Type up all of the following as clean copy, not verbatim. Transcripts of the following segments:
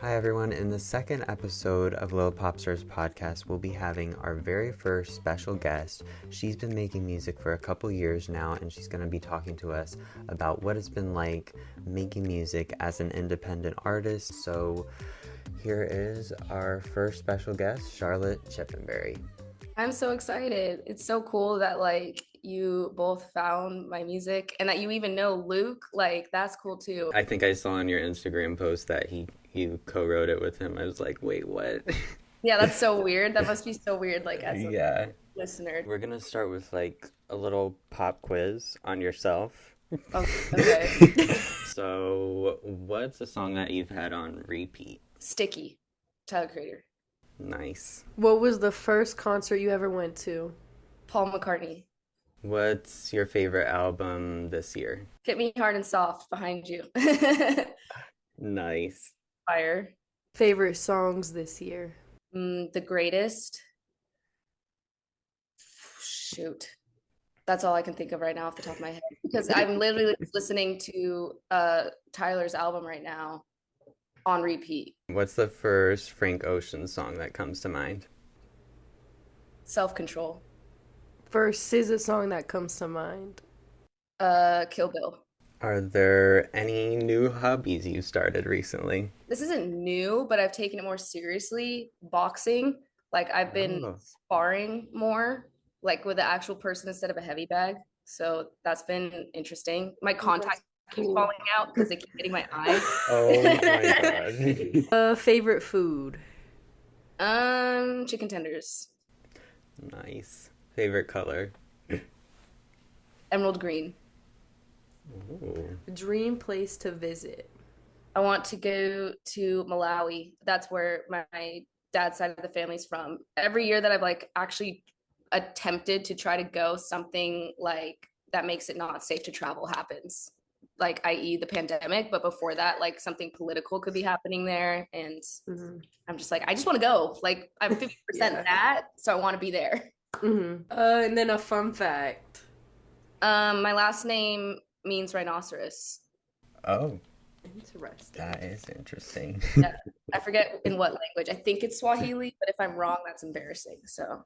Hi everyone, in the second episode of Lil Pop Stars Podcast, we'll be having our very first special guest. She's been making music for a couple years now, and she's going to be talking to us about what it's been like making music as an independent artist. So here is our first special guest, Charlotte Chipembere. I'm so excited. It's so cool that you both found my music and that you even know Luke. That's cool too. I think I saw on your Instagram post that you co-wrote it with him. I was like, wait, what? Yeah, that's so weird. That must be so weird, as a listener. We're gonna start with a little pop quiz on yourself. Oh, okay. So, what's a song that you've had on repeat? Sticky, Tyler Creator. Nice. What was the first concert you ever went to? Paul McCartney. What's your favorite album this year? Hit Me Hard and Soft, Behind You. Nice. Fire. Favorite songs this year? The Greatest. Shoot. That's all I can think of right now off the top of my head. Because I'm literally listening to Tyler's album right now on repeat. What's the first Frank Ocean song that comes to mind? Self-Control. First SZA song that comes to mind? Kill Bill. Are there any new hobbies you started recently? This isn't new, but I've taken it more seriously. Boxing. I've been sparring more, with the actual person instead of a heavy bag. So that's been interesting. My contact keeps falling out because they keep hitting my eye. Oh my god. Favorite food? Chicken tenders. Nice. Favorite color? Emerald green. Ooh. Dream place to visit? I want to go to Malawi. That's where my dad's side of the family's from. Every year that I've actually attempted to try to go, something that makes it not safe to travel happens. I.e. the pandemic, but before that, something political could be happening there. And I'm just I just want to go. I'm 50% that, so I want to be there. And then a fun fact. My last name means rhinoceros. Oh. Interesting. That is interesting. Yeah, I forget in what language. I think it's Swahili, but if I'm wrong, that's embarrassing. So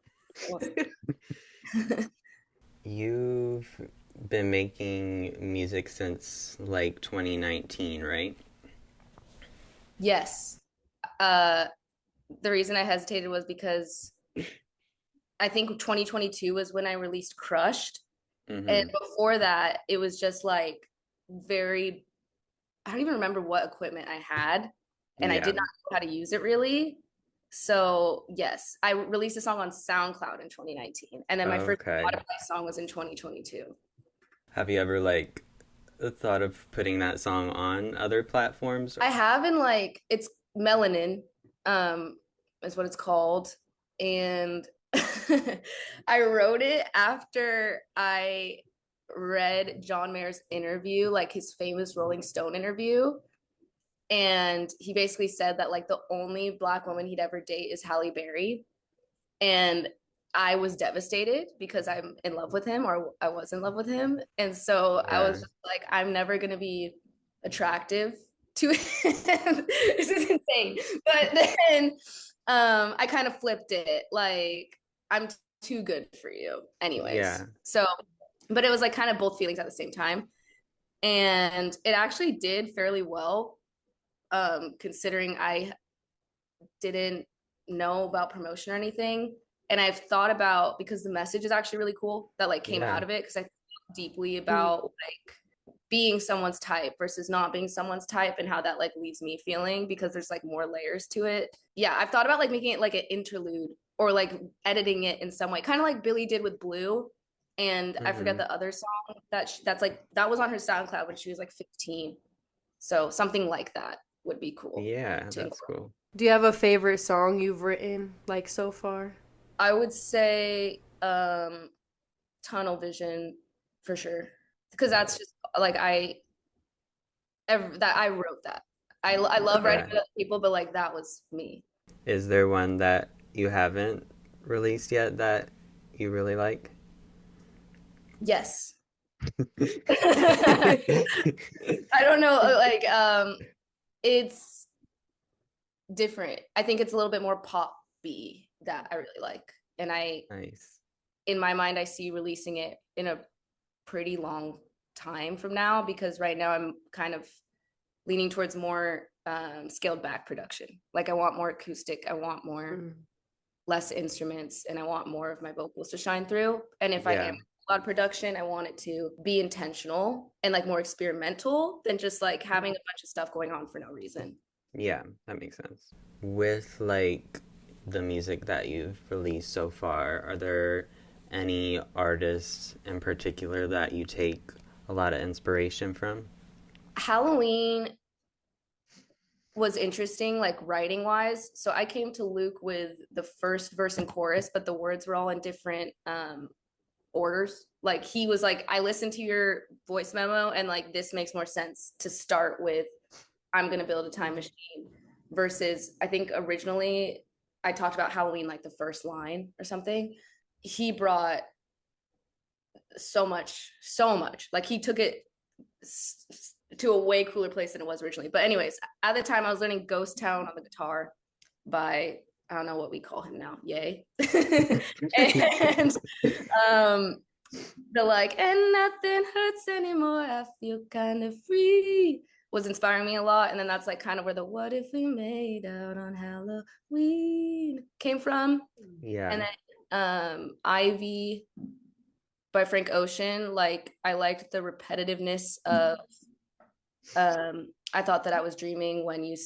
You've been making music since 2019, right? Yes. The reason I hesitated was because I think 2022 was when I released Crushed. And before that, it was just very, I don't even remember what equipment I had, and I did not know how to use it really. So yes, I released a song on SoundCloud in 2019, and then my first Spotify song was in 2022. Have you ever thought of putting that song on other platforms? I have, and it's Melanin, is what it's called, and I wrote it after I read John Mayer's interview, his famous Rolling Stone interview. And he basically said that the only Black woman he'd ever date is Halle Berry. And I was devastated because I'm in love with him, or I was in love with him. And so I was just I'm never going to be attractive to him. This is insane. But then I kind of flipped it. I'm too good for you anyways. Yeah. So, but it was kind of both feelings at the same time. And it actually did fairly well, considering I didn't know about promotion or anything. And I've thought about, because the message is actually really cool that came out of it, because I think deeply about being someone's type versus not being someone's type, and how that leaves me feeling, because there's more layers to it. Yeah, I've thought about making it an interlude, or editing it in some way, kind of like Billie did with Blue. And I forget the other song that's that was on her SoundCloud when she was 15. So something like that would be cool. Yeah, that's cool. Do you have a favorite song you've written so far? I would say Tunnel Vision for sure, because that's just I wrote that. I love writing with other people, but that was me. Is there one that you haven't released yet that you really like? Yes. I don't know, it's different. I think it's a little bit more poppy that I really like. And Nice. in my mind, I see releasing it in a pretty long time from now, because right now I'm kind of leaning towards more scaled back production. Like I want more acoustic, I want more less instruments, and I want more of my vocals to shine through. And if I am a lot of production, I want it to be intentional and like more experimental than just like having a bunch of stuff going on for no reason. Yeah, that makes sense. With like the music that you've released so far, are there any artists in particular that you take a lot of inspiration from? Halloween was interesting, like writing wise. So I came to Luke with the first verse and chorus, but the words were all in different orders. Like he was like, I listened to your voice memo and like this makes more sense to start with I'm gonna build a time machine, versus I think originally I talked about Halloween like the first line or something. He brought so much. Like he took it to a way cooler place than it was originally. But anyways, at the time I was learning Ghost Town on the guitar by, I don't know what we call him now, Yay. And the like, and nothing hurts anymore, I feel kind of free, was inspiring me a lot. And then that's like kind of where the what if we made out on Halloween came from. Yeah. And then Ivy by Frank Ocean, like I liked the repetitiveness of I thought that I was dreaming when you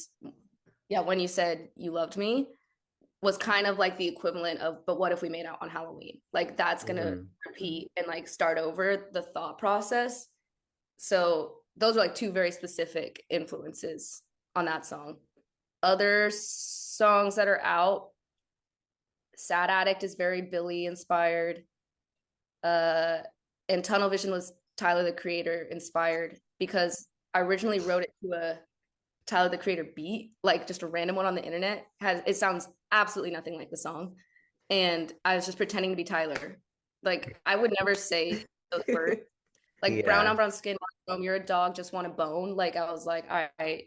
said you loved me, was kind of like the equivalent of, but what if we made out on Halloween? Like that's gonna repeat and like start over the thought process. So those are like two very specific influences on that song. Other songs that are out, Sad Addict is very Billy inspired. And Tunnel Vision was Tyler the Creator inspired, because I originally wrote it to a Tyler the Creator beat, like just a random one on the internet. It sounds absolutely nothing like the song. And I was just pretending to be Tyler. Like I would never say those words. Like brown on brown skin, you're a dog, just want a bone. Like I was like, all right,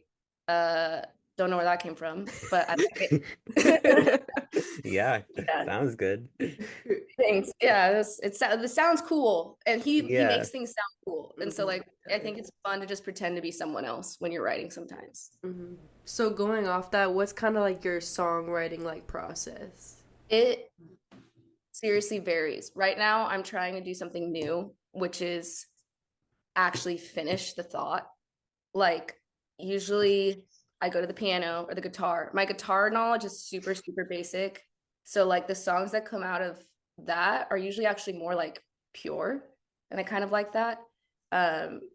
don't know where that came from, but I like it. Yeah, sounds good. Thanks. Yeah, this sounds cool, and he makes things sound cool, and so like I think it's fun to just pretend to be someone else when you're writing sometimes. So going off that, what's kind of like your songwriting like process? It seriously varies. Right now, I'm trying to do something new, which is actually finish the thought. Like usually I go to the piano or the guitar. My guitar knowledge is super, super basic. So like the songs that come out of that are usually actually more like pure. And I kind of like that.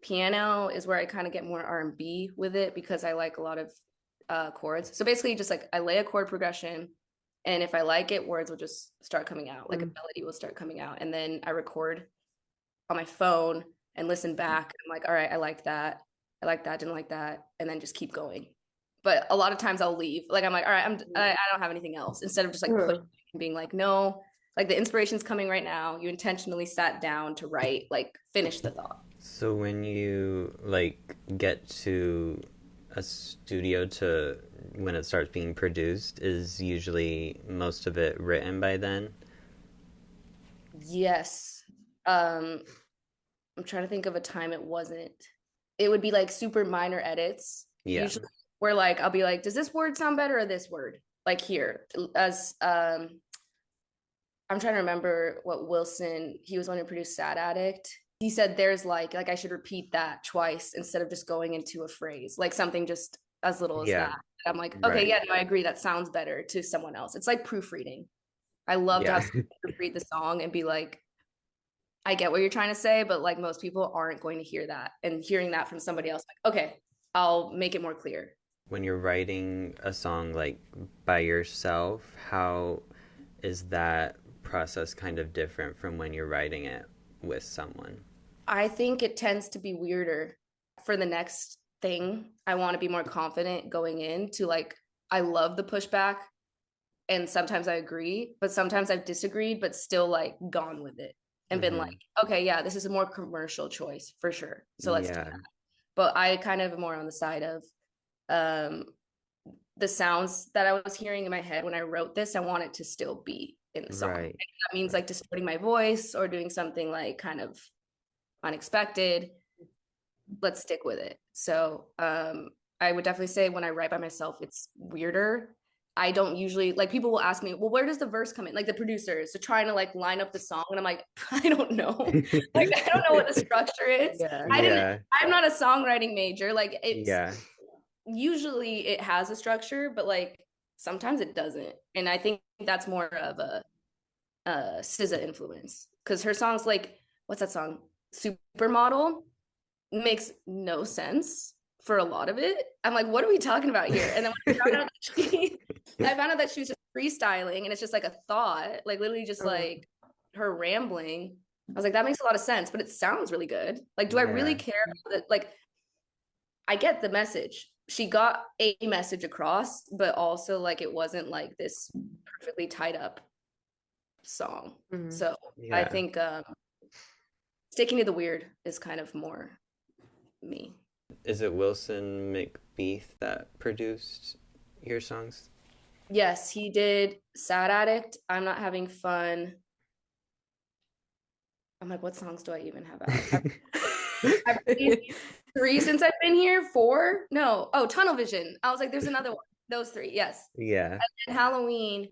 Piano is where I kind of get more R&B with it, because I like a lot of chords. So basically just like I lay a chord progression, and if I like it, words will just start coming out. Like a melody will start coming out. And then I record on my phone and listen back. I'm like, all right, I like that. I like that, didn't like that. And then just keep going. But a lot of times I'll leave. Like, I'm like, all right, I don't have anything else. Instead of just like pushing and being like, no, like the inspiration's coming right now. You intentionally sat down to write, like finish the thought. So when you like get to a studio to when it starts being produced, is usually most of it written by then? Yes. I'm trying to think of a time it wasn't. It would be like super minor edits. Yeah. Usually where like I'll be like, does this word sound better or this word? Like here. As I'm trying to remember what Wilson, he was one who produced Sad Addict. He said there's like I should repeat that twice instead of just going into a phrase, like something just as little as that. I'm like, okay, yeah, no, I agree. That sounds better to someone else. It's like proofreading. I love to have someone proofread the song and be like, I get what you're trying to say, but like most people aren't going to hear that. And hearing that from somebody else, like, okay, I'll make it more clear. When you're writing a song like by yourself, how is that process kind of different from when you're writing it with someone? I think it tends to be weirder. For the next thing, I want to be more confident going into like, I love the pushback, and sometimes I agree, but sometimes I've disagreed, but still like gone with it and been like, okay, yeah, this is a more commercial choice for sure. So let's do that. But I kind of am more on the side of the sounds that I was hearing in my head when I wrote this, I want it to still be in the song. Right. If that means like distorting my voice or doing something like kind of unexpected, let's stick with it. So I would definitely say when I write by myself, it's weirder. I don't usually, like, people will ask me, well, where does the verse come in? Like the producers are trying to like line up the song, and I'm like, I don't know. Like, I don't know what the structure is. Yeah. I'm not a songwriting major. Like, it's Yeah. usually it has a structure, but like sometimes it doesn't. And I think that's more of a SZA influence, because her songs, like, what's that song? Supermodel makes no sense for a lot of it. I'm like, what are we talking about here? And then when I found out that she was just freestyling, and it's just like a thought, like literally just like her rambling. I was like, that makes a lot of sense, but it sounds really good. Like, do I really care that? Like, I get the message. She got a message across, but also like it wasn't like this perfectly tied up song. So I think sticking to the weird is kind of more me. Is it Wilson McBeath that produced your songs? Yes, he did Sad Addict, I'm Not Having Fun. I'm like, what songs do I even have out? I've released 3 since I've been here. 4? No. Oh, Tunnel Vision. I was like, there's another one. Those 3, yes. Yeah. And then Halloween,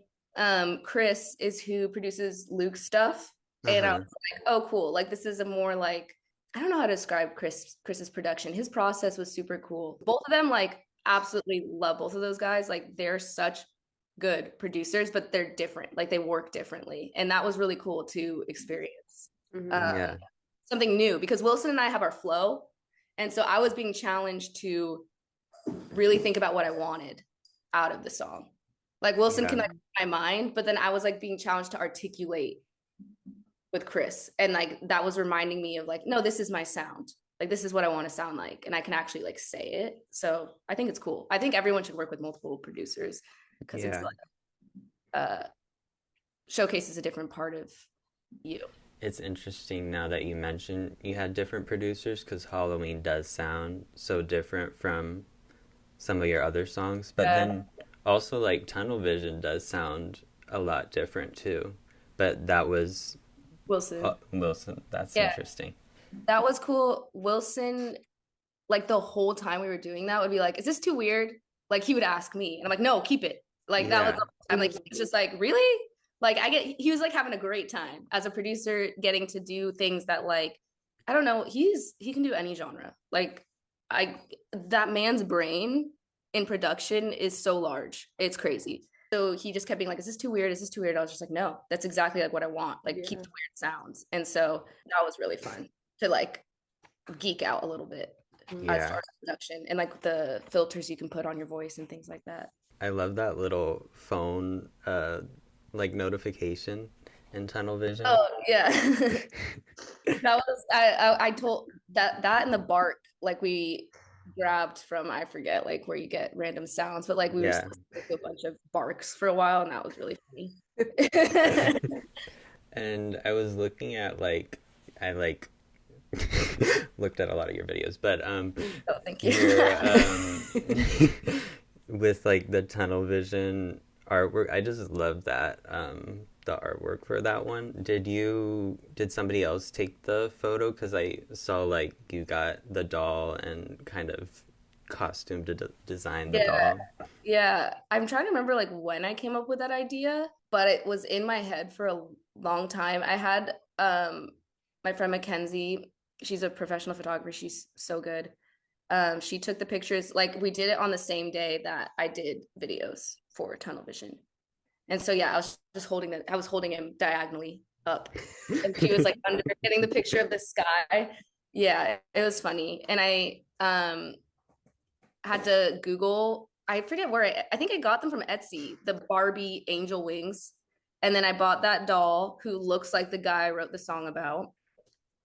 Chris is who produces Luke's stuff. And I was like, oh, cool. Like, this is a more like, I don't know how to describe Chris's production. His process was super cool. Both of them, like, absolutely love both of those guys. Like, they're such good producers, but they're different. Like, they work differently. And that was really cool to experience. Something new, because Wilson and I have our flow. And so I was being challenged to really think about what I wanted out of the song. Like, Wilson can, like, my mind, but then I was like being challenged to articulate with Chris. And like, that was reminding me of like, no, this is my sound. Like, this is what I want to sound like. And I can actually like say it. So I think it's cool. I think everyone should work with multiple producers, because it's like, showcases a different part of you. It's interesting now that you mentioned you had different producers, because Halloween does sound so different from some of your other songs. But then also, like, Tunnel Vision does sound a lot different too. But that was Wilson. Wilson. That's interesting. That was cool. Wilson, like, the whole time we were doing that would be like, is this too weird? Like, he would ask me, and I'm like, no, keep it. Like, that was, I'm like, he's just like, really? Like, he was like having a great time as a producer, getting to do things that, like, I don't know, he can do any genre. Like, that man's brain in production is so large. It's crazy. So he just kept being like, is this too weird? Is this too weird? I was just like, no, that's exactly like what I want. Like, keep the weird sounds. And so that was really fun to like geek out a little bit as far as production and like the filters you can put on your voice and things like that. I love that little phone like notification in Tunnel Vision. Oh yeah. That was I told that and the bark, like, we grabbed from, I forget like where you get random sounds, but like we were listening to a bunch of barks for a while, and that was really funny. And I was looking at like looked at a lot of your videos, but oh, thank you. With like the Tunnel Vision artwork, I just love that the artwork for that one. Did somebody else take the photo? Because I saw like you got the doll and kind of costume to design the doll. Yeah, I'm trying to remember like when I came up with that idea, but it was in my head for a long time. I had my friend Mackenzie. She's a professional photographer. She's so good. She took the pictures. Like, we did it on the same day that I did videos for Tunnel Vision. And so I was just holding him diagonally up, and she was like under, getting the picture of the sky. Yeah, it was funny. And I had to Google, I forget where, I think I got them from Etsy, the Barbie angel wings. And then I bought that doll who looks like the guy I wrote the song about.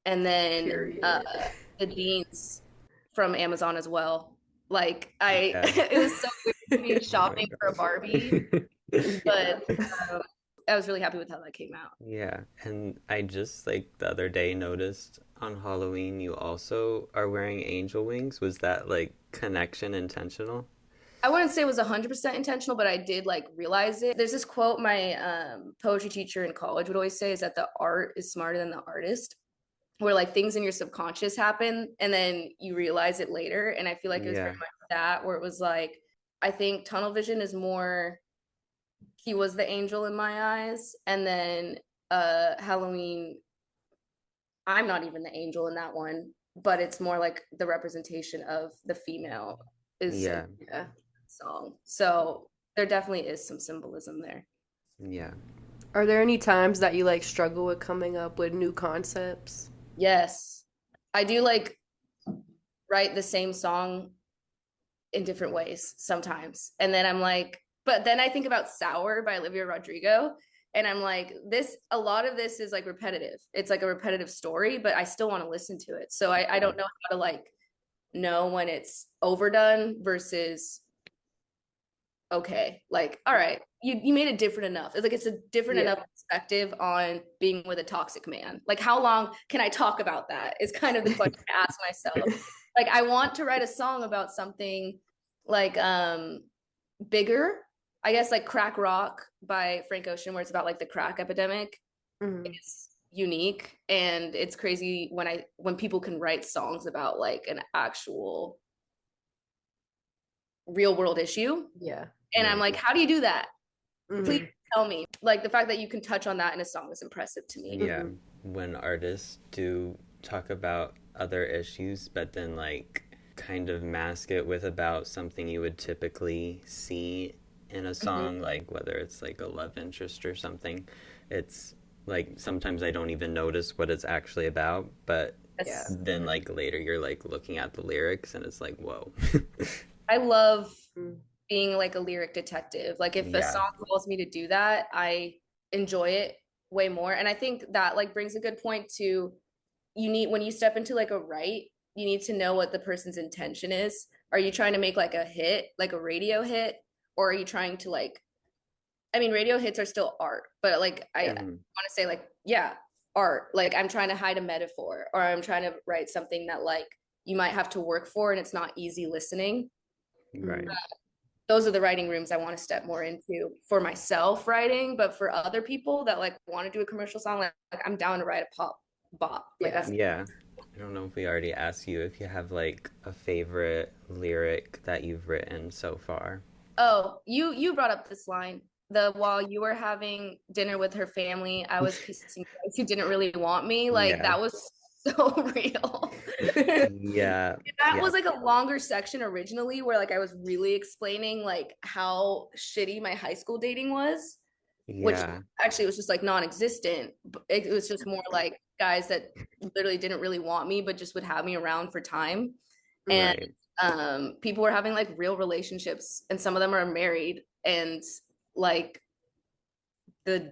And then the jeans from Amazon as well. Like, it was so weird to be shopping for a Barbie, but I was really happy with how that came out. Yeah, and I just like the other day noticed on Halloween you also are wearing angel wings. Was that like connection intentional? I wouldn't say it was 100% intentional, but I did like realize it. There's this quote my poetry teacher in college would always say is that the art is smarter than the artist, where like things in your subconscious happen and then you realize it later. And I feel like it was very much that, where it was like, I think tunnel vision is more, he was the angel in my eyes. And then Halloween, I'm not even the angel in that one, but it's more like the representation of the female is Yeah. song. So there definitely is some symbolism there. Yeah. Are there any times that you like struggle with coming up with new concepts? Yes. I do like write the same song in different ways sometimes. And then I'm like, but then I think about Sour by Olivia Rodrigo. And I'm like, a lot of this is like repetitive. It's like a repetitive story, but I still want to listen to it. So I don't know how to like know when it's overdone versus okay, like, all right, you made it different enough. It's like it's a different enough perspective on being with a toxic man. Like, how long can I talk about that? Is kind of the question I ask myself. Like, I want to write a song about something like bigger, I guess, like Crack Rock by Frank Ocean, where it's about like the crack epidemic. It's unique, and it's crazy when people can write songs about like an actual real world issue. Yeah. And I'm like, how do you do that? Please Mhm. tell me. Like, the fact that you can touch on that in a song is impressive to me. Yeah. When artists do talk about other issues, but then like kind of mask it with about something you would typically see in a song, like whether it's like a love interest or something, it's like sometimes I don't even notice what it's actually about, but then like later you're like looking at the lyrics and it's like, whoa. I love being like a lyric detective. Like, if a Yeah. song calls me to do that, I enjoy it way more. And I think that like brings a good point to, when you step into like a write, you need to know what the person's intention is. Are you trying to make like a hit, like a radio hit, or are you trying to like, I mean, radio hits are still art, but like I want to say like, yeah, art. Like, I'm trying to hide a metaphor, or I'm trying to write something that like you might have to work for and it's not easy listening. Right. Those are the writing rooms I want to step more into for myself writing, but for other people that like want to do a commercial song, like I'm down to write a pop bop. Like that's Yeah. I don't know if we already asked you if you have like a favorite lyric that you've written so far. Oh, you brought up this line. While you were having dinner with her family, I was kissing guys who didn't really want me. Like, that was so real. Yeah. That was like a longer section originally, where like I was really explaining like how shitty my high school dating was, which actually was just like non-existent. It was just more like guys that literally didn't really want me, but just would have me around for time. And people were having like real relationships, and some of them are married, and like the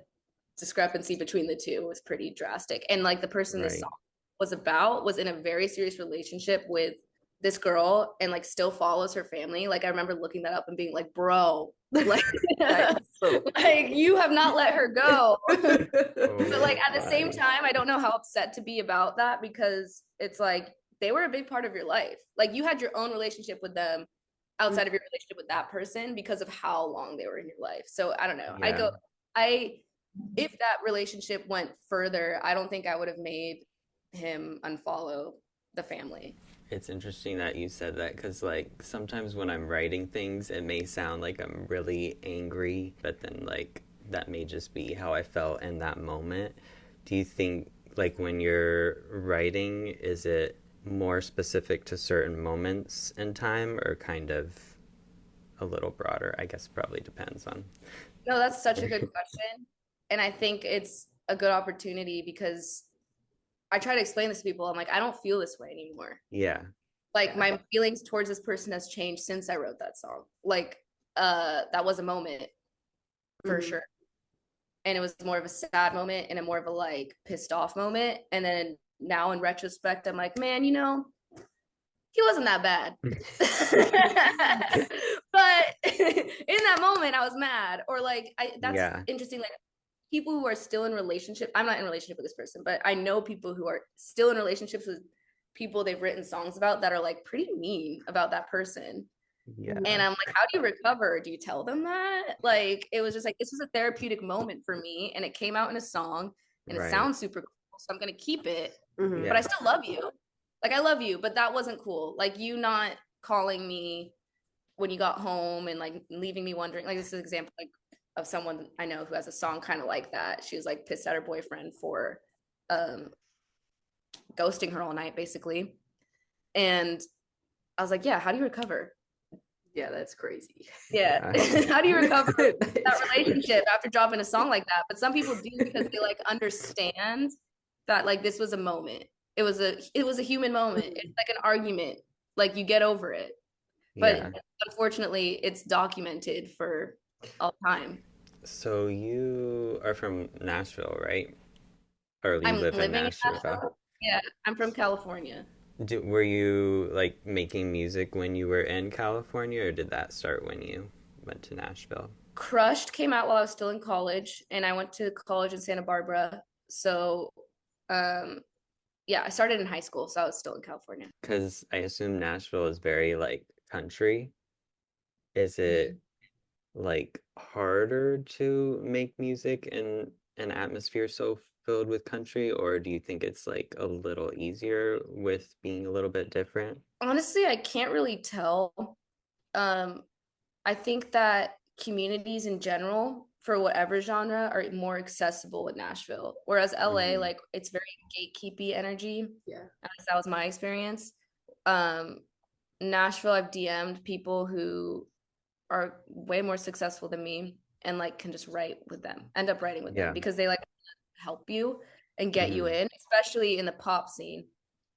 discrepancy between the two was pretty drastic. And like the person this song was in a very serious relationship with this girl and like still follows her family. Like, I remember looking that up and being like, bro, like, like you have not let her go. But like at the same time, I don't know how upset to be about that, because it's like they were a big part of your life. Like, you had your own relationship with them outside of your relationship with that person because of how long they were in your life. So I don't know. If that relationship went further, I don't think I would have made him unfollow the family. It's interesting that you said that, because like sometimes when I'm writing things, it may sound like I'm really angry, but then like that may just be how I felt in that moment. Do you think like when you're writing, is it more specific to certain moments in time, or kind of a little broader? I guess probably depends on. No, that's such a good question. And I think it's a good opportunity, because I try to explain this to people. I'm like, I don't feel this way anymore. Yeah. Like, my feelings towards this person has changed since I wrote that song. Like, that was a moment for sure. And it was more of a sad moment and a more of a like pissed off moment. And then now in retrospect, I'm like, man, he wasn't that bad. But in that moment, I was mad. Or like, that's interesting. Like, people who are still in relationship, I'm not in a relationship with this person, but I know people who are still in relationships with people they've written songs about that are like pretty mean about that person. Yeah. And I'm like, how do you recover? Do you tell them that? Like, it was just like, this was a therapeutic moment for me. And it came out in a song and it Right. sounds super cool. So I'm going to keep it. Mhm. But I still love you. Like, I love you, but that wasn't cool. Like, you not calling me when you got home and like leaving me wondering. Like, this is an example like of someone I know who has a song kind of like that. She was like pissed at her boyfriend for ghosting her all night, basically. And I was like, yeah, how do you recover? Yeah, that's crazy. Yeah. How do you recover that relationship after dropping a song like that? But some people do because they like understand that like this was a moment. It was a human moment. It's like an argument. Like you get over it. But Yeah. unfortunately, it's documented for all time. So you are from Nashville, right? Or you I'm live in living in Nashville? Nashville. Yeah, I'm from California. Were you like making music when you were in California, or did that start when you went to Nashville? Crushed came out while I was still in college, and I went to college in Santa Barbara. So, um, yeah, I started in high school, so I was still in California. Because I assume Nashville is very like country. Is it like harder to make music in an atmosphere so filled with country, or do you think it's like a little easier with being a little bit different? Honestly, I can't really tell. Um, I think that communities in general, for whatever genre, are more accessible in Nashville. Whereas LA, Hmm. like it's very gatekeepy energy. Yeah. At least that was my experience. Um, Nashville, I've DM'd people who are way more successful than me and like can just write with them, end up writing with them Yeah. because they like help you and get you Hmm. in, especially in the pop scene.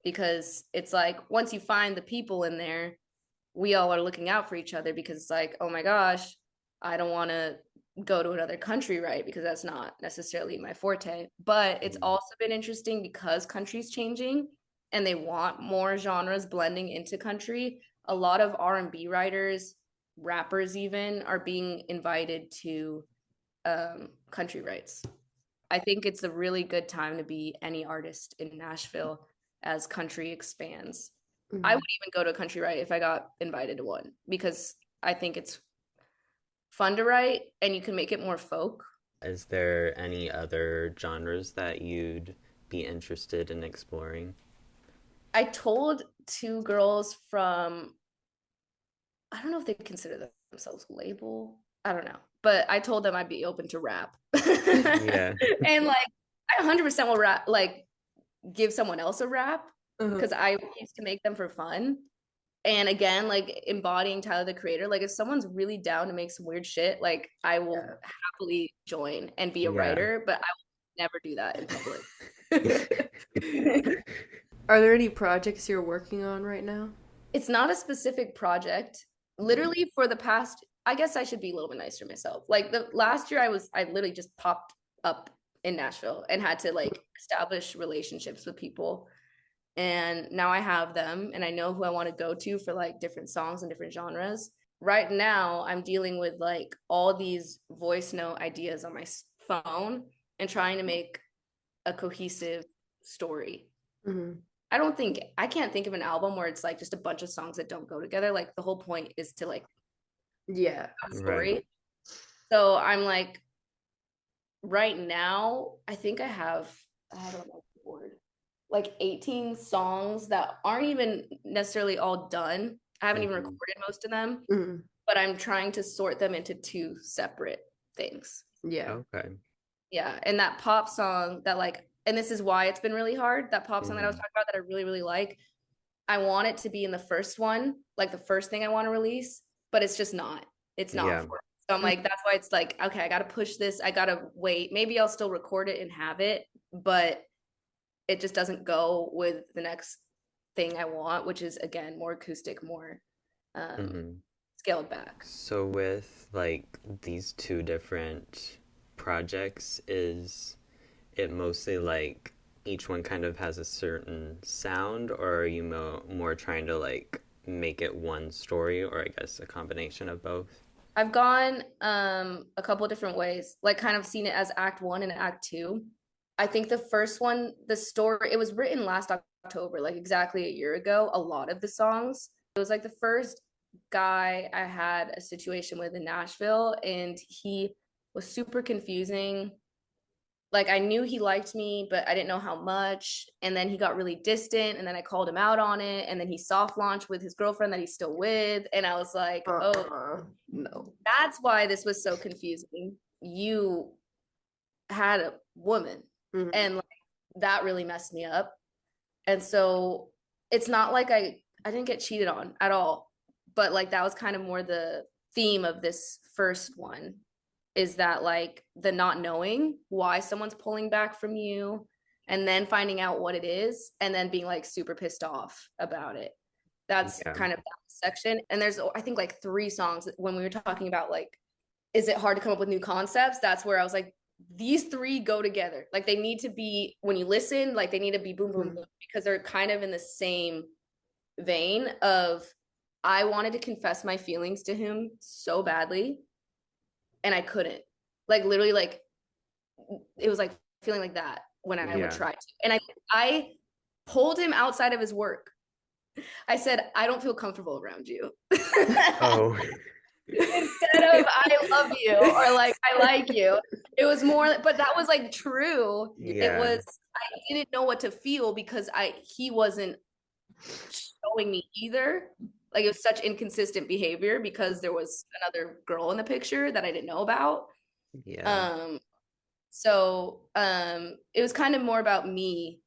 Because it's like once you find the people in there, we all are looking out for each other because it's like, oh my gosh, I don't want to go to another country, right? Because that's not necessarily my forte. But it's also been interesting because country's changing and they want more genres blending into country. A lot of R&B writers, rappers even are being invited to country rights. I think it's a really good time to be any artist in Nashville as country expands. I would even go to a country write if I got invited to one because I think it's fun to write and you can make it more folk. Is there any other genres that you'd be interested in exploring? I told two girls from, I don't know if they consider themselves label. I don't know. But I told them I'd be open to rap. Yeah. And like I 100% will rap, like give someone else a rap because Uh-huh. I used to make them for fun. And again, like embodying Tyler the Creator, like if someone's really down to make some weird shit, like I will happily join and be a Yeah. writer, but I will never do that in public. Are there any projects you're working on right now? It's not a specific project. Literally for the past, I guess I should be a little bit nicer to myself. Like the last year I literally just popped up in Nashville and had to like establish relationships with people. And now I have them and I know who I want to go to for like different songs and different genres. Right now, I'm dealing with like all these voice note ideas on my phone and trying to make a cohesive story. Mm-hmm. I can't think of an album where it's like just a bunch of songs that don't go together. Like the whole point is to like Yeah. have a Right. story. So I'm like, right now, I think I have it on my board, like 18 songs that aren't even necessarily all done. I haven't even recorded most of them, Mm-hmm. but I'm trying to sort them into two separate things. Yeah. Okay. Yeah. And that pop song that like, and this is why it's been really hard, that pop song that I was Mhm. talking about that I really, really like. I want it to be in the first one, like the first thing I want to release, but it's just not. It's not Yeah. for it. So I'm like, that's why it's like, okay, I got to push this. I got to wait. Maybe I'll still record it and have it, but it just doesn't go with the next thing I want, which is again more acoustic, more um, Hmm. scaled back. So with like these two different projects, is it mostly like each one kind of has a certain sound, or are you more trying to like make it one story, or I guess a combination of both? I've gone a couple different ways, like kind of seen it as act one and act two. I think the first one, the story, it was written last October, like exactly a year ago, a lot of the songs. It was like the first guy I had a situation with in Nashville, and he was super confusing. Like, I knew he liked me, but I didn't know how much. And then he got really distant, and then I called him out on it. And then he soft launched with his girlfriend that he's still with. And I was like, oh, no. that's why this was so confusing. You had a woman, and like, that really messed me up. And so it's not like I didn't get cheated on at all, but like that was kind of more the theme of this first one, is that like the not knowing why someone's pulling back from you, and then finding out what it is, and then being like super pissed off about it. That's kind of that section. And there's, I think, like 3 songs when we were talking about like, is it hard to come up with new concepts? That's where I was like, these 3 go together. Like, they need to be, when you listen, like they need to be boom, boom, boom, because they're kind of in the same vein of, I wanted to confess my feelings to him so badly, and I couldn't. Like, literally, like, it was like feeling like that when I would try to. And I pulled him outside of his work. I said, I don't feel comfortable around you. Oh. Instead of I love you or like I like you. It was more, but that was like true. It was, I didn't know what to feel because he wasn't showing me either. Like, it was such inconsistent behavior because there was another girl in the picture that I didn't know about. So it was kind of more about me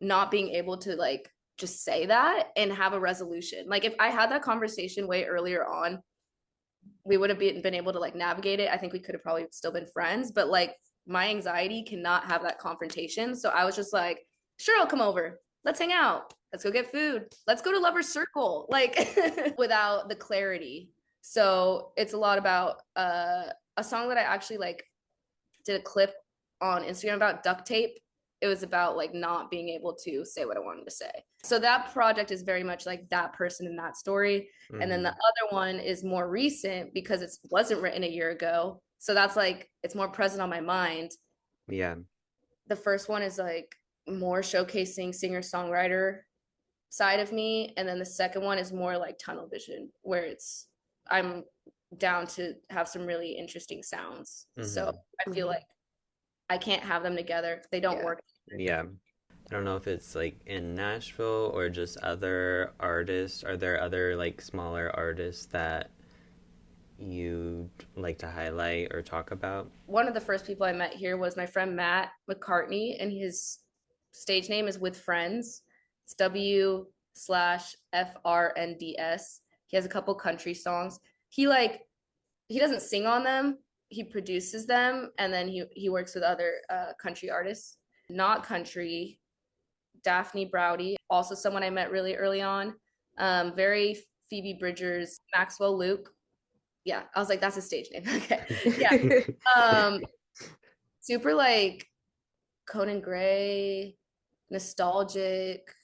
not being able to like just say that and have a resolution. Like, if I had that conversation way earlier on, we would have been able to like navigate it. I think we could have probably still been friends, but like my anxiety cannot have that confrontation. So I was just like, sure, I'll come over. Let's hang out. Let's go get food. Let's go to Lover's Circle. Like, without the clarity. So it's a lot about a song that I actually like did a clip on Instagram about, duct tape. It was about like not being able to say what I wanted to say. So that project is very much like that person in that story. And then the other one is more recent because it wasn't written a year ago. So that's like, it's more present on my mind. Yeah. The first one is like more showcasing singer-songwriter side of me. And then the second one is more like tunnel vision, where I'm down to have some really interesting sounds. So I feel like I can't have them together. They don't work. Yeah. I don't know if it's like in Nashville or just other artists. Are there other like smaller artists that you'd like to highlight or talk about? One of the first people I met here was my friend Matt McCartney, and his stage name is With Friends. It's W/FRNDS. He has a couple country songs. He doesn't sing on them. He produces them, and then he works with other country artists. Not country, Daphne, Browdy, also someone I met really early on. Very Phoebe Bridgers, Maxwell Luke. Yeah, I was like, that's his stage name. Okay, yeah. Super like Conan Gray, nostalgic,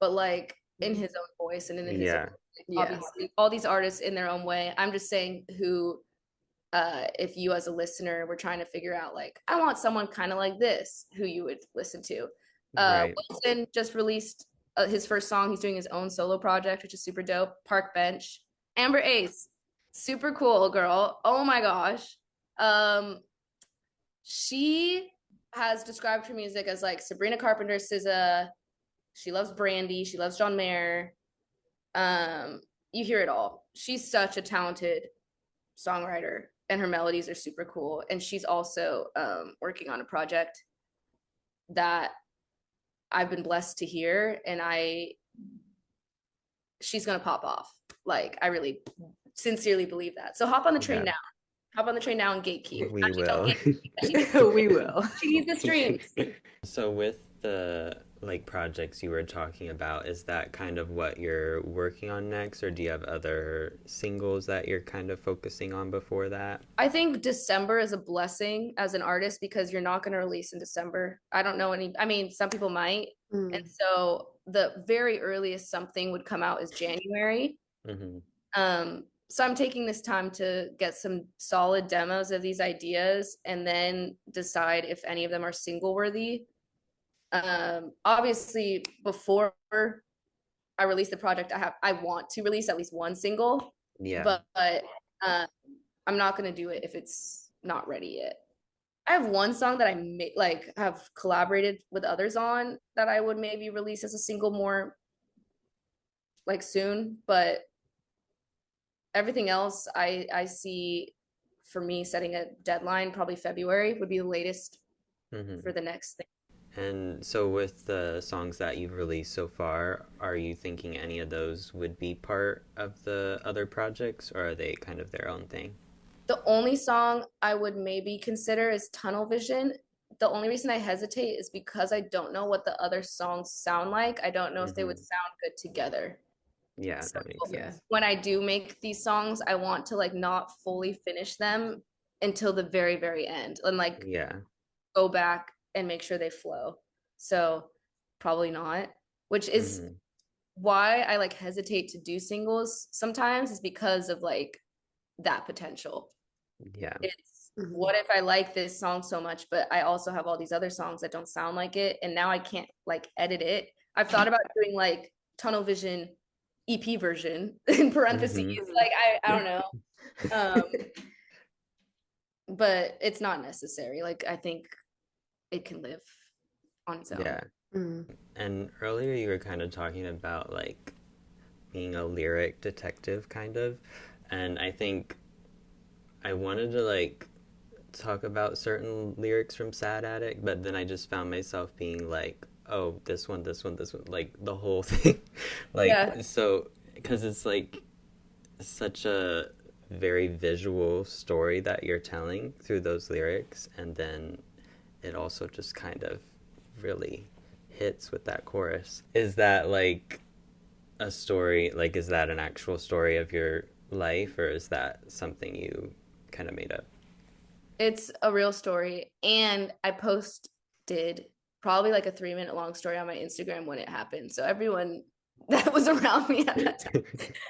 but like in his own voice and in his own, obviously all these artists in their own way. I'm just saying who, if you as a listener were trying to figure out like, I want someone kind of like this, who you would listen to. Wilson just released his first song. He's doing his own solo project, which is super dope. Park Bench. Amber Ace, super cool girl. Oh my gosh. She has described her music as like Sabrina Carpenter, SZA. She loves Brandy. She loves John Mayer. You hear it all. She's such a talented songwriter, and her melodies are super cool. And she's also working on a project that I've been blessed to hear, and she's gonna pop off. Like, I really sincerely believe that. So hop on the train now. Hop on the train now and gatekeep. We will. We will. She needs the streams. So with the like projects you were talking about, is that kind of what you're working on next, or do you have other singles that you're kind of focusing on before that? I think December is a blessing as an artist because you're not going to release in December. I don't know I mean, some people might. And so the very earliest something would come out is January. So I'm taking this time to get some solid demos of these ideas and then decide if any of them are single worthy. Obviously before I release the project, I want to release at least one single. Yeah. but I'm not gonna do it if it's not ready yet. I have one song that have collaborated with others on that I would maybe release as a single more like soon, but everything else I see for me setting a deadline, probably February would be the latest Hmm. for the next thing. And so, with the songs that you've released so far, are you thinking any of those would be part of the other projects, or are they kind of their own thing? The only song I would maybe consider is Tunnel Vision. The only reason I hesitate is because I don't know what the other songs sound like. I don't know if they would Hmm. sound good together. Yeah, So that makes Yeah. sense. when I do make these songs, I want to like not fully finish them until the very, very end and like Yeah. go back and make sure they flow. So probably not, which is Hmm. why I like hesitate to do singles sometimes is because of like that potential. Yeah. It's Mhm. what if I like this song so much, but I also have all these other songs that don't sound like it, and now I can't like edit it. I've thought about doing like Tunnel Vision EP version in parentheses. Hmm. Like I don't know. Um, but it's not necessary. Like I think it can live on its own. Yeah. Mhm. And earlier you were kind of talking about like being a lyric detective, kind of. And I think I wanted to like talk about certain lyrics from Sad Addict, but then I just found myself being like, oh, this one, like the whole thing. Like, Yeah. so, because it's like such a very visual story that you're telling through those lyrics, and then it also just kind of really hits with that chorus. Is that like a story? Like, is that an actual story of your life, or is that something you kind of made up? It's a real story. And I posted probably like a 3 minute long story on my Instagram when it happened. So everyone that was around me at that time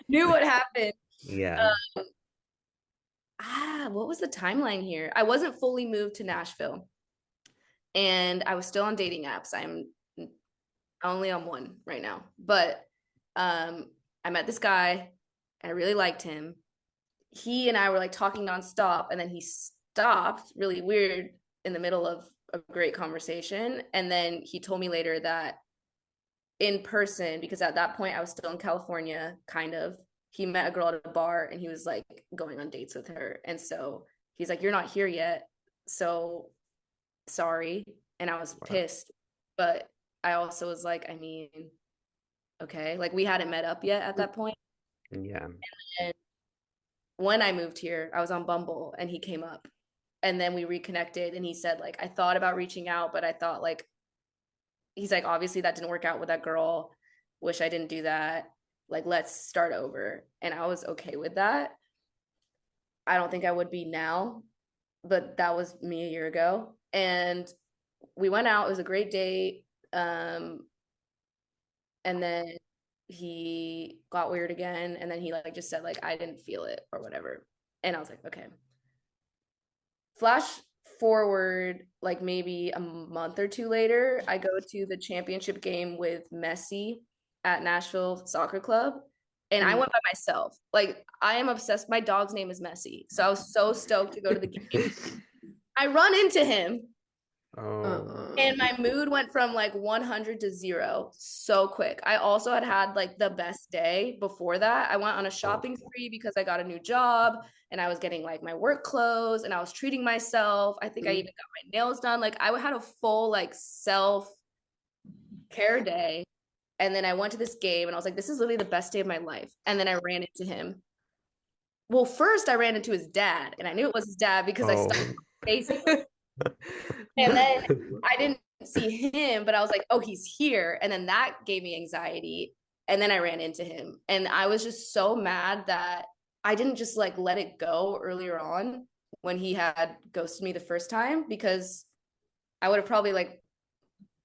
knew what happened. Yeah. Um, what was the timeline here? I wasn't fully moved to Nashville and I was still on dating apps. I'm only on one right now. But um, I met this guy and I really liked him. He and I were like talking nonstop, and then he stopped really weird in the middle of a great conversation. And then he told me later that in person, because at that point I was still in California, kind of, he met a girl at a bar and he was like going on dates with her. And so he's like, "You're not here yet. So sorry." And I was Wow. pissed. But I also was like, I mean, okay. Like we hadn't met up yet at that point. Yeah. And when I moved here, I was on Bumble and he came up and then we reconnected and he said like I thought about reaching out, but I thought like he's like obviously that didn't work out with that girl. Wish I didn't do that. Like let's start over. And I was okay with that. I don't think I would be now, but that was me a year ago. And we went out. It was a great date. And then he got weird again and then he like just said like I didn't feel it or whatever. And I was like, okay. Flash forward like maybe a month or two later, I go to the championship game with Messi at Nashville Soccer Club. And I Mhm. went by myself. Like I am obsessed. My dog's name is Messi. So I was so stoked to go to the game. I run into him Oh. and my mood went from like 100 to 0 so quick. I also had like the best day before that. I went on a Oh. shopping spree because I got a new job and I was getting like my work clothes and I was treating myself. I think I even got my nails done. Like I had a full like self care day. And then I went to this game and I was like, this is literally the best day of my life. And then I ran into him. Well, first I ran into his dad and I knew it was his dad because I Oh. stopped Facebook. And then I didn't see him, but I was like, oh, he's here. And then that gave me anxiety. And then I ran into him. And I was just so mad that I didn't just like let it go earlier on when he had ghosted me the first time because I would have probably like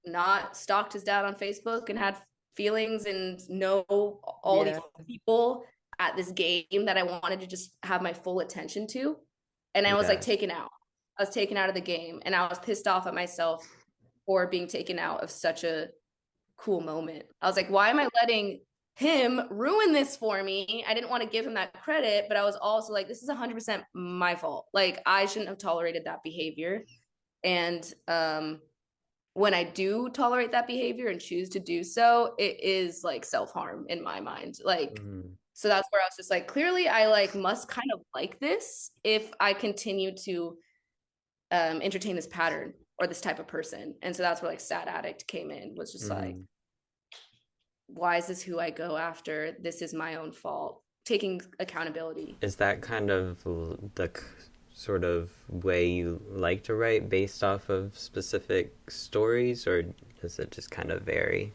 not stalked his dad on Facebook and had feelings and know all these Yeah. people at this game that I wanted to just have my full attention to. And I was like Yeah. taken out. I was taken out of the game and I was pissed off at myself for being taken out of such a cool moment. I was like, why am I letting him ruin this for me. I didn't want to give him that credit, but I was also like, this is 100% my fault. Like, I shouldn't have tolerated that behavior. And when I do tolerate that behavior and choose to do so, it is like self-harm in my mind. Like, so that's where I was just like, clearly I like must kind of like this if I continue to entertain this pattern or this type of person. And so that's where like Sad Addict came in, was just like, why is this who I go after? This is my own fault. Taking accountability. Is that kind of the sort of way you like to write, based off of specific stories, or does it just kind of vary?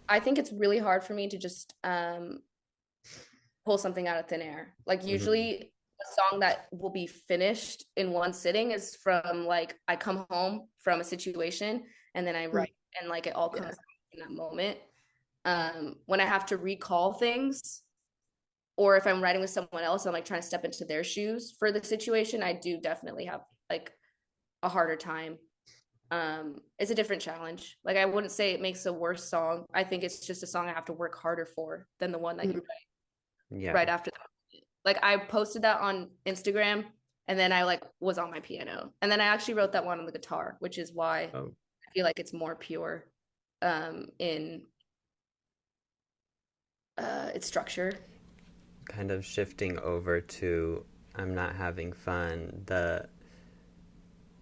I think it's really hard for me to just pull something out of thin air. Like, usually a song that will be finished in one sitting is from like, I come home from a situation and then I write, and like it all comes out in that moment. When I have to recall things, or if I'm writing with someone else, I'm like trying to step into their shoes for the situation, I do definitely have like a harder time. It's a different challenge. Like, I wouldn't say it makes a worse song. I think it's just a song I have to work harder for than the one that you write right after that. Like, I posted that on Instagram, and then I like was on my piano, and then I actually wrote that one on the guitar, which is why I feel like it's more pure in its structure. Kind of shifting over to I'm Not Having Fun,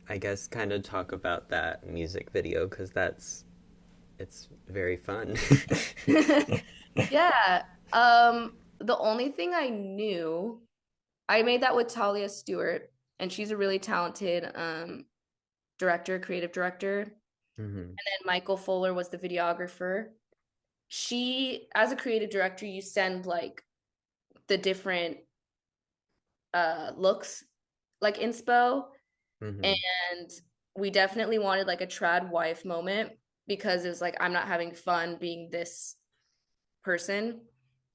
I guess kind of talk about that music video, because it's very fun. Yeah. The only thing I knew, I made that with Talia Stewart, and she's a really talented creative director. And then Michael Fuller was the videographer. She, as a creative director, you send like the different looks, like inspo, and we definitely wanted like a trad wife moment, because it was like, I'm not having fun being this person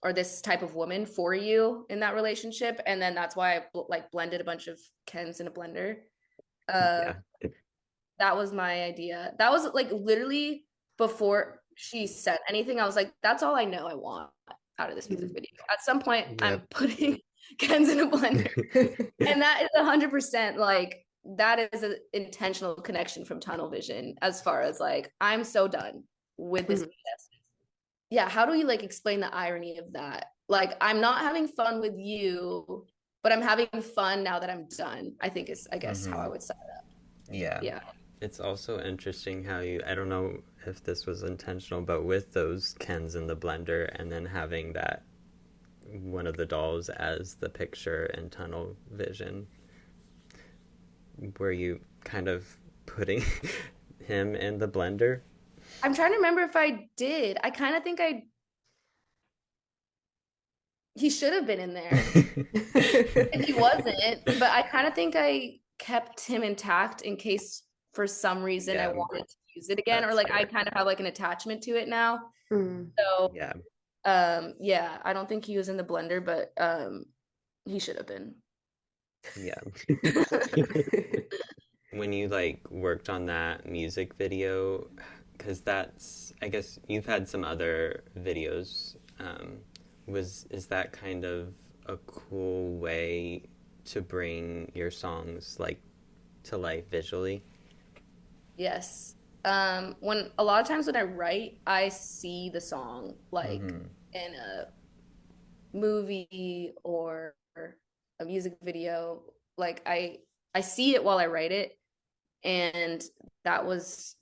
or this type of woman for you in that relationship. And then that's why I like blended a bunch of Kens in a blender. That was my idea. That was like literally before she said anything. I was like, that's all I know I want out of this music video. At some point, I'm putting Kens in a blender. And that is 100% like, that is an intentional connection from tunnel vision, as far as like, I'm so done with this. Yeah, how do you like explain the irony of that? Like, I'm not having fun with you, but I'm having fun now that I'm done, I think is, I guess, how I would set it up. Yeah. It's also interesting how I don't know if this was intentional, but with those Kens in the blender, and then having that one of the dolls as the picture in tunnel vision, were you kind of putting him in the blender? I'm trying to remember if I did. I kind of think he should have been in there if he wasn't, but I kind of think I kept him intact in case for some reason I wanted to use it again. Or like, I kind of have like an attachment to it now. So I don't think he was in the blender, but he should have been. When you like worked on that music video, because I guess you've had some other videos, is that kind of a cool way to bring your songs like to life visually? Yes. When a lot of times when I write, I see the song like in a movie or a music video. Like, I see it while I write it, and that was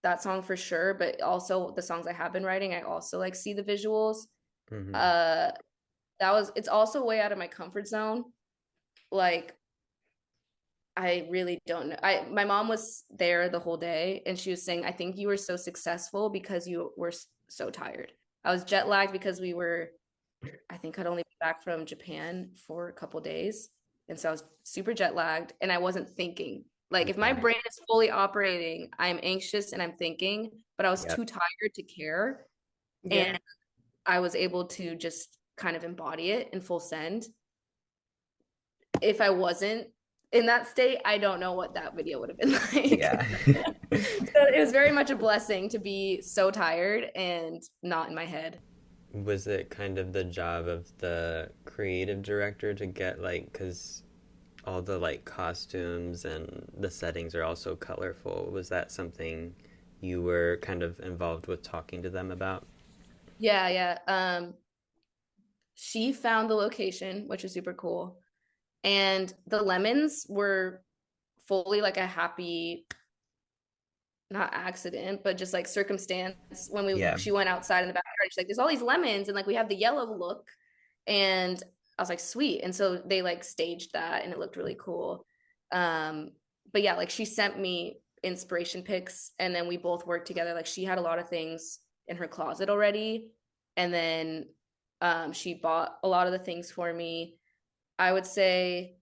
that song for sure. But also the songs I have been writing, I also like see the visuals. It's also way out of my comfort zone. Like, I really don't know. My mom was there the whole day, and she was saying, I think you were so successful because you were so tired. I was jet lagged because I think I'd only been back from Japan for a couple days. And so I was super jet lagged, and I wasn't thinking. Like, if my brain is fully operating, I'm anxious and I'm thinking, but I was too tired to care. And I was able to just kind of embody it in full send. If I wasn't in that state, I don't know what that video would have been like. So it was very much a blessing to be so tired and not in my head. was it kind of the job of the creative director to get like, because all the like costumes and the settings are also colorful. Was that something you were kind of involved with talking to them about? Yeah. She found the location, which is super cool. And the lemons were fully like a happy, not accident, but just like circumstance when Yeah. she went outside in the backyard. She's like, there's all these lemons and like we have the yellow look. And I was like, sweet. And so they like staged that and it looked really cool. But yeah, like she sent me inspiration pics and then we both worked together. Like she had a lot of things in her closet already. And then she bought a lot of the things for me. I would say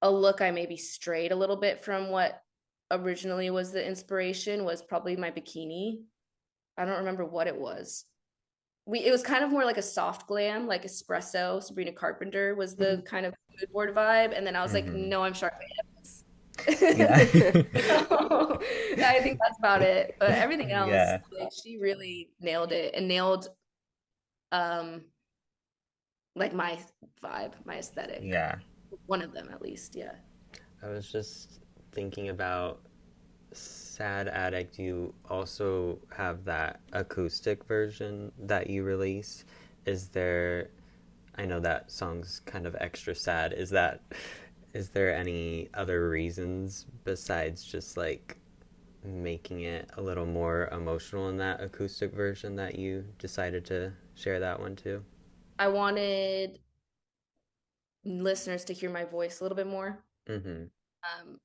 a look I maybe strayed a little bit from what originally was the inspiration was probably my bikini. I don't remember what it was. It was kind of more like a soft glam, like espresso. Sabrina Carpenter was the kind of mood board vibe, and then I was like, no, I'm Shark Evans. Yeah. I think that's about it. But everything else, Yeah. like, she really nailed it and nailed like my vibe, my aesthetic. Yeah. One of them at least, yeah. I was just thinking about Sad Addict. You also have that acoustic version that you release. Is there, I know that song's kind of extra sad. Is there any other reasons besides just like making it a little more emotional in that acoustic version that you decided to share that one too? I wanted listeners to hear my voice a little bit more. Mm-hmm.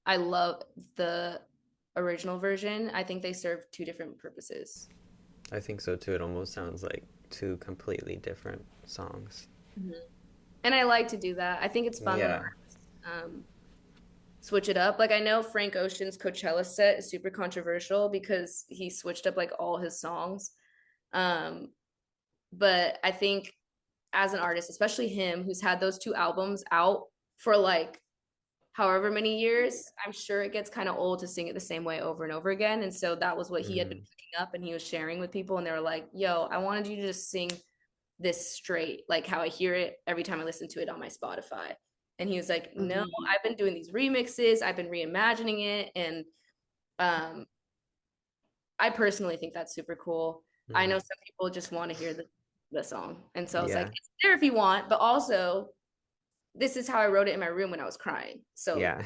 I love the original version. I think they serve two different purposes. I think so too. It almost sounds like two completely different songs. Mm-hmm. And I like to do that. I think it's fun when artists switch it up. Like I know Frank Ocean's Coachella set is super controversial because he switched up like all his songs. But I think as an artist, especially him, who's had those two albums out for like however many years, I'm sure it gets kind of old to sing it the same way over and over again. And so that was what he had been picking up and he was sharing with people. And they were like, yo, I wanted you to just sing this straight, like how I hear it every time I listen to it on my Spotify. And he was like, no, I've been doing these remixes. I've been reimagining it. And I personally think that's super cool. I know some people just want to hear the song. And so I was like, it's there if you want, but also this is how I wrote it in my room when I was crying. So yeah.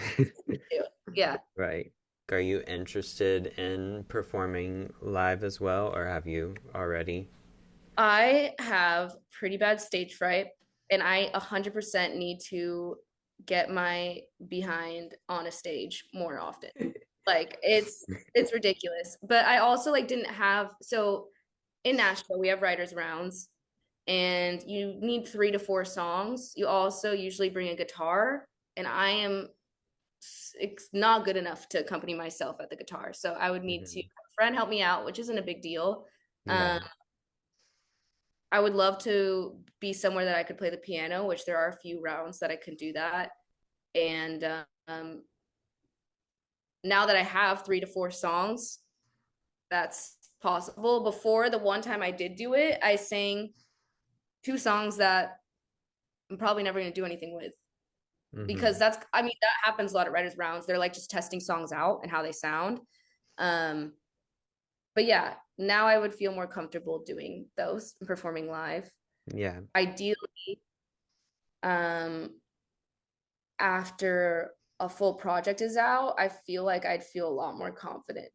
Right. Are you interested in performing live as well, or have you already? I have pretty bad stage fright, and I 100% need to get my behind on a stage more often. Like it's ridiculous. But I also like didn't have, so in Nashville we have writers rounds and you need 3 to 4 songs. You also usually bring a guitar, and it's not good enough to accompany myself at the guitar. So I would need to have a friend help me out, which isn't a big deal. I would love to be somewhere that I could play the piano, which there are a few rounds that I could do that. And now that I have 3 to 4 songs, that's possible. Before, the one time I did do it, I sang 2 songs that I'm probably never going to do anything with. Because that happens a lot at writers rounds. They're like just testing songs out and how they sound. But yeah, now I would feel more comfortable doing those and performing live. Yeah. Ideally, after a full project is out, I feel like I'd feel a lot more confident,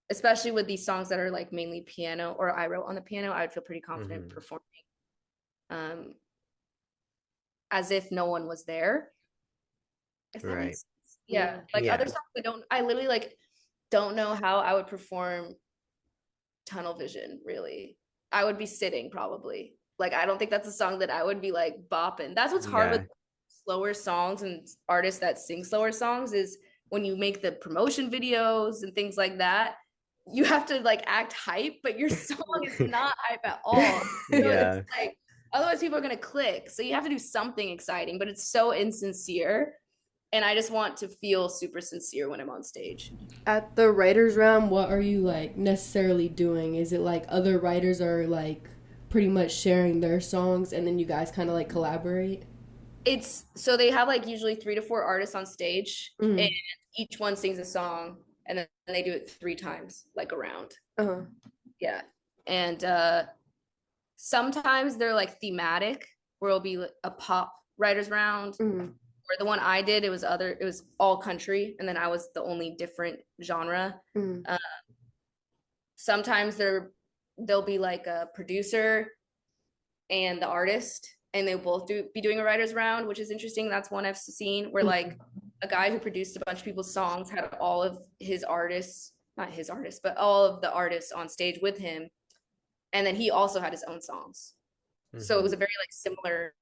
especially with these songs that are like mainly piano or I wrote on the piano. I would feel pretty confident performing as if no one was there. If that makes sense. Yeah. Like other songs, I literally like don't know how I would perform Tunnel Vision, really. I would be sitting probably. Like I don't think that's a song that I would be like bopping. That's what's hard with slower songs and artists that sing slower songs is when you make the promotion videos and things like that, you have to like act hype, but your song is not hype at all. So it's like otherwise people are gonna click. So you have to do something exciting, but it's so insincere. And I just want to feel super sincere when I'm on stage. At the writers round, what are you like necessarily doing? Is it like other writers are like pretty much sharing their songs and then you guys kind of like collaborate? It's so they have like usually 3 to 4 artists on stage, Mm. and each one sings a song, and then they do it 3 times, like around. Uh-huh. Yeah. And sometimes they're like thematic, where it'll be a pop writers round. Mm. Or the one I did, it was all country, and then I was the only different genre. Mm. Sometimes there'll be like a producer and the artist, and they'll both be doing a writers round, which is interesting. That's one I've seen where like a guy who produced a bunch of people's songs had all of his artists, not his artists, but all of the artists on stage with him, and then he also had his own songs. So it was a very like similar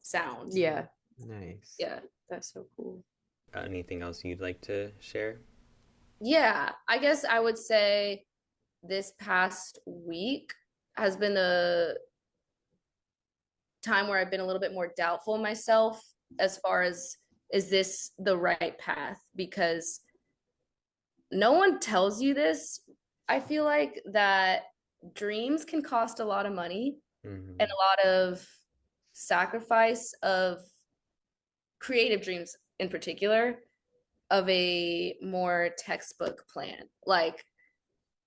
sound. Yeah. Nice. Yeah. That's so cool. Anything else you'd like to share? Yeah, I guess I would say this past week has been the time where I've been a little bit more doubtful of myself as far as, is this the right path? Because no one tells you this. I feel like that dreams can cost a lot of money and a lot of sacrifice of creative dreams in particular, of a more textbook plan. Like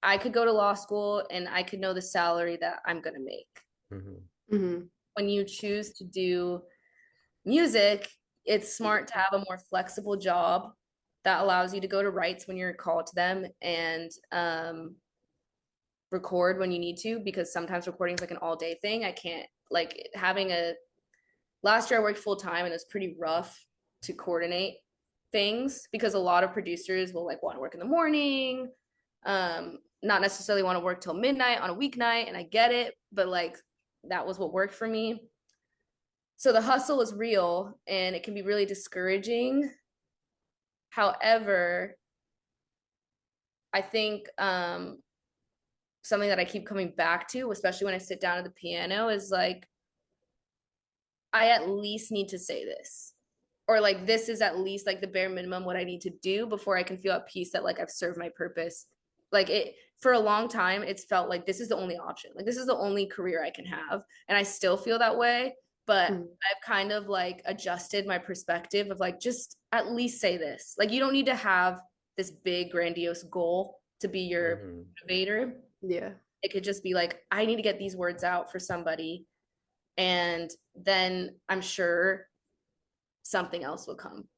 I could go to law school and I could know the salary that I'm going to make. When you choose to do music, it's smart to have a more flexible job that allows you to go to rights when you're called to them, and record when you need to, because sometimes recording is like an all-day thing. I can't, like, last year I worked full-time and it was pretty rough to coordinate things because a lot of producers will like want to work in the morning, not necessarily want to work till midnight on a weeknight, and I get it, but like that was what worked for me. So the hustle is real and it can be really discouraging. However, I think something that I keep coming back to, especially when I sit down at the piano, is like, I at least need to say this, or like this is at least like the bare minimum what I need to do before I can feel at peace that like I've served my purpose. Like it, for a long time, it's felt like this is the only option. Like this is the only career I can have. And I still feel that way, but I've kind of like adjusted my perspective of like, just at least say this. Like you don't need to have this big grandiose goal to be your motivator. Yeah. It could just be like, I need to get these words out for somebody, and then I'm sure something else will come.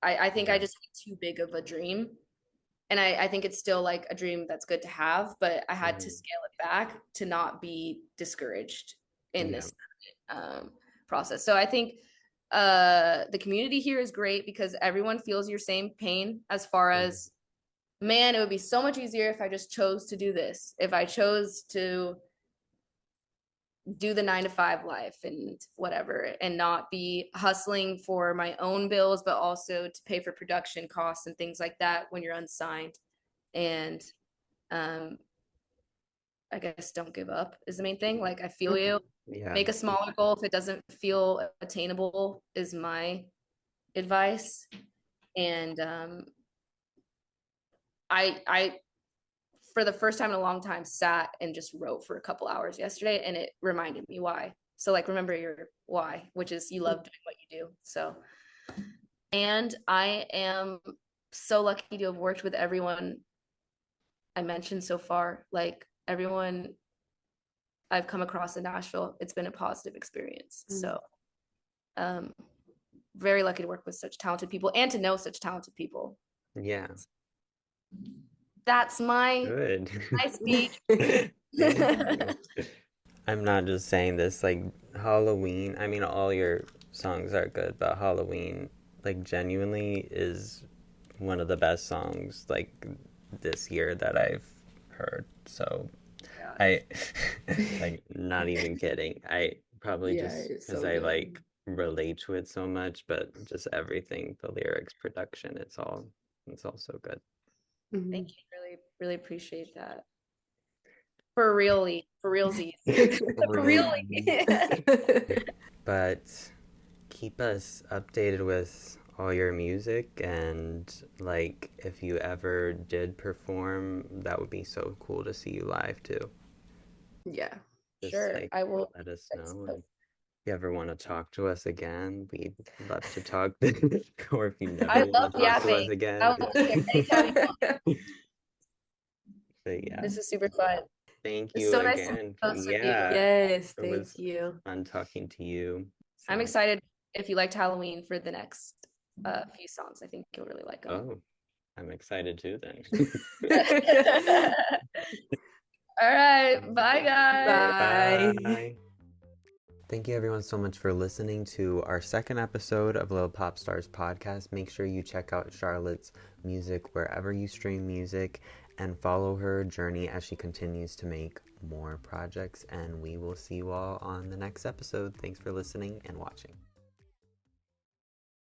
I think I just had too big of a dream, and I think it's still like a dream that's good to have, but I had to scale it back to not be discouraged in this process. So I think the community here is great because everyone feels your same pain as far as, man, it would be so much easier if I just chose to do this. If I chose to do the 9 to 5 life and whatever, and not be hustling for my own bills, but also to pay for production costs and things like that when you're unsigned. And I guess don't give up is the main thing. Like I feel you. Make a smaller goal if it doesn't feel attainable is my advice. And I for the first time in a long time sat and just wrote for a couple hours yesterday, and it reminded me why. So like remember your why, which is you love doing what you do. So, and I am so lucky to have worked with everyone I mentioned so far. Like everyone I've come across in Nashville, it's been a positive experience. So very lucky to work with such talented people and to know such talented people. Yeah. That's my speech. I'm not just saying this, like Halloween, I mean all your songs are good, but Halloween like genuinely is one of the best songs like this year that I've heard. So I like not even kidding. I probably just because I like relate to it so much, but just everything, the lyrics, production, it's all so good. Thank you. Really appreciate that. For realsies. For really. But keep us updated with all your music, and like if you ever did perform, that would be so cool to see you live too. Yeah. just Sure, like I will. let us That's know. so- And if you ever want to talk to us again, we'd love to talk. Or if you I never love want to talk to us yapping. again. I will be here anytime you want. But yeah, This is super fun. thank It's you so nice to again. host with you. Yes, It was thank you. fun talking to you. I'm So, excited if you liked Halloween for the next few songs. I think you'll really like them. oh, I'm excited too then. All right. Bye, guys. Bye. Bye. Thank you everyone so much for listening to our second episode of Lil Pop Stars Podcast. Make sure you check out Charlotte's music wherever you stream music and follow her journey as she continues to make more projects. And we will see you all on the next episode. Thanks for listening and watching.